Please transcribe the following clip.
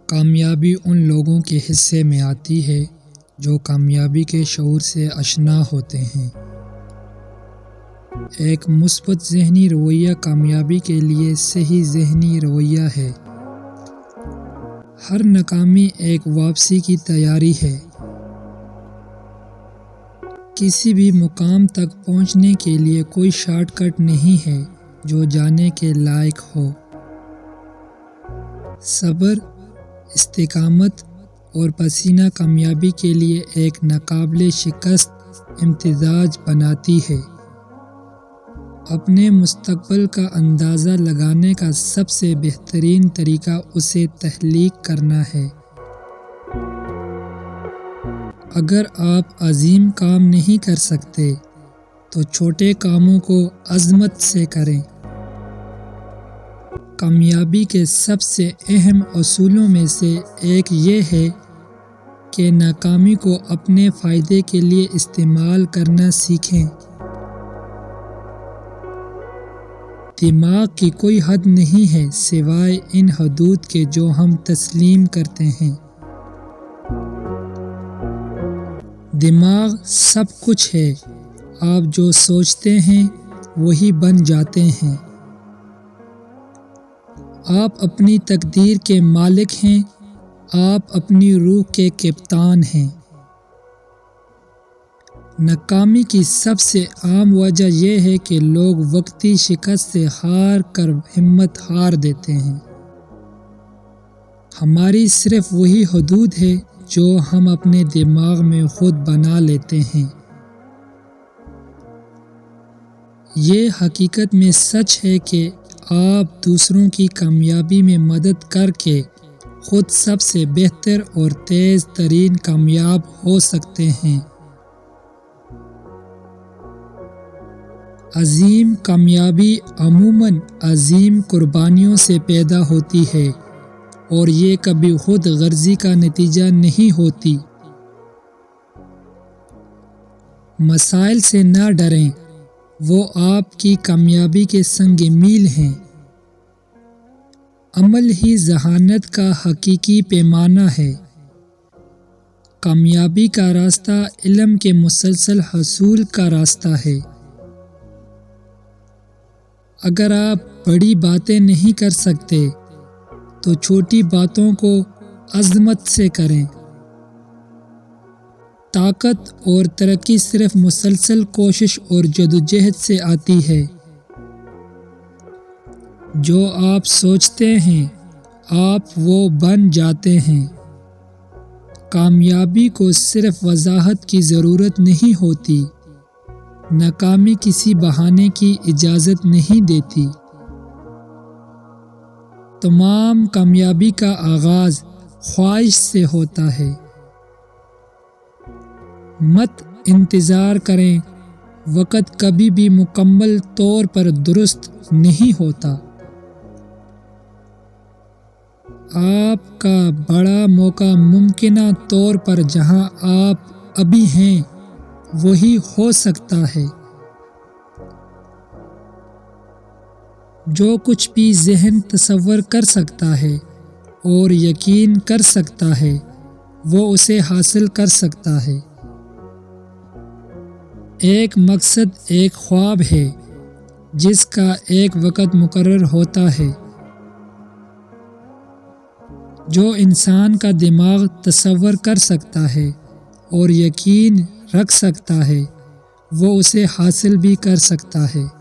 کامیابی ان لوگوں کے حصے میں آتی ہے جو کامیابی کے شعور سے آشنا ہوتے ہیں۔ ایک مثبت ذہنی رویہ کامیابی کے لیے صحیح ذہنی رویہ ہے۔ ہر ناکامی ایک واپسی کی تیاری ہے۔ کسی بھی مقام تک پہنچنے کے لیے کوئی شارٹ کٹ نہیں ہے جو جانے کے لائق ہو۔ صبر، استقامت اور پسینہ کامیابی کے لیے ایک ناقابل شکست امتزاج بناتی ہے۔ اپنے مستقبل کا اندازہ لگانے کا سب سے بہترین طریقہ اسے تخلیق کرنا ہے۔ اگر آپ عظیم کام نہیں کر سکتے تو چھوٹے کاموں کو عظمت سے کریں۔ کامیابی کے سب سے اہم اصولوں میں سے ایک یہ ہے کہ ناکامی کو اپنے فائدے کے لیے استعمال کرنا سیکھیں۔ دماغ کی کوئی حد نہیں ہے سوائے ان حدود کے جو ہم تسلیم کرتے ہیں۔ دماغ سب کچھ ہے، آپ جو سوچتے ہیں وہی بن جاتے ہیں۔ آپ اپنی تقدیر کے مالک ہیں، آپ اپنی روح کے کپتان ہیں۔ ناکامی کی سب سے عام وجہ یہ ہے کہ لوگ وقتی شکست سے ہار کر ہمت ہار دیتے ہیں۔ ہماری صرف وہی حدود ہے جو ہم اپنے دماغ میں خود بنا لیتے ہیں۔ یہ حقیقت میں سچ ہے کہ آپ دوسروں کی کامیابی میں مدد کر کے خود سب سے بہتر اور تیز ترین کامیاب ہو سکتے ہیں۔ عظیم کامیابی عموماً عظیم قربانیوں سے پیدا ہوتی ہے اور یہ کبھی خود غرضی کا نتیجہ نہیں ہوتی۔ مسائل سے نہ ڈریں، وہ آپ کی کامیابی کے سنگ میل ہیں۔ عمل ہی ذہانت کا حقیقی پیمانہ ہے۔ کامیابی کا راستہ علم کے مسلسل حصول کا راستہ ہے۔ اگر آپ بڑی باتیں نہیں کر سکتے تو چھوٹی باتوں کو عظمت سے کریں۔ طاقت اور ترقی صرف مسلسل کوشش اور جدوجہد سے آتی ہے۔ جو آپ سوچتے ہیں آپ وہ بن جاتے ہیں۔ کامیابی کو صرف وضاحت کی ضرورت نہیں ہوتی، ناکامی کسی بہانے کی اجازت نہیں دیتی۔ تمام کامیابی کا آغاز خواہش سے ہوتا ہے۔ مت انتظار کریں، وقت کبھی بھی مکمل طور پر درست نہیں ہوتا۔ آپ کا بڑا موقع ممکنہ طور پر جہاں آپ ابھی ہیں وہی ہو سکتا ہے۔ جو کچھ بھی ذہن تصور کر سکتا ہے اور یقین کر سکتا ہے وہ اسے حاصل کر سکتا ہے۔ ایک مقصد ایک خواب ہے جس کا ایک وقت مقرر ہوتا ہے۔ جو انسان کا دماغ تصور کر سکتا ہے اور یقین رکھ سکتا ہے وہ اسے حاصل بھی کر سکتا ہے۔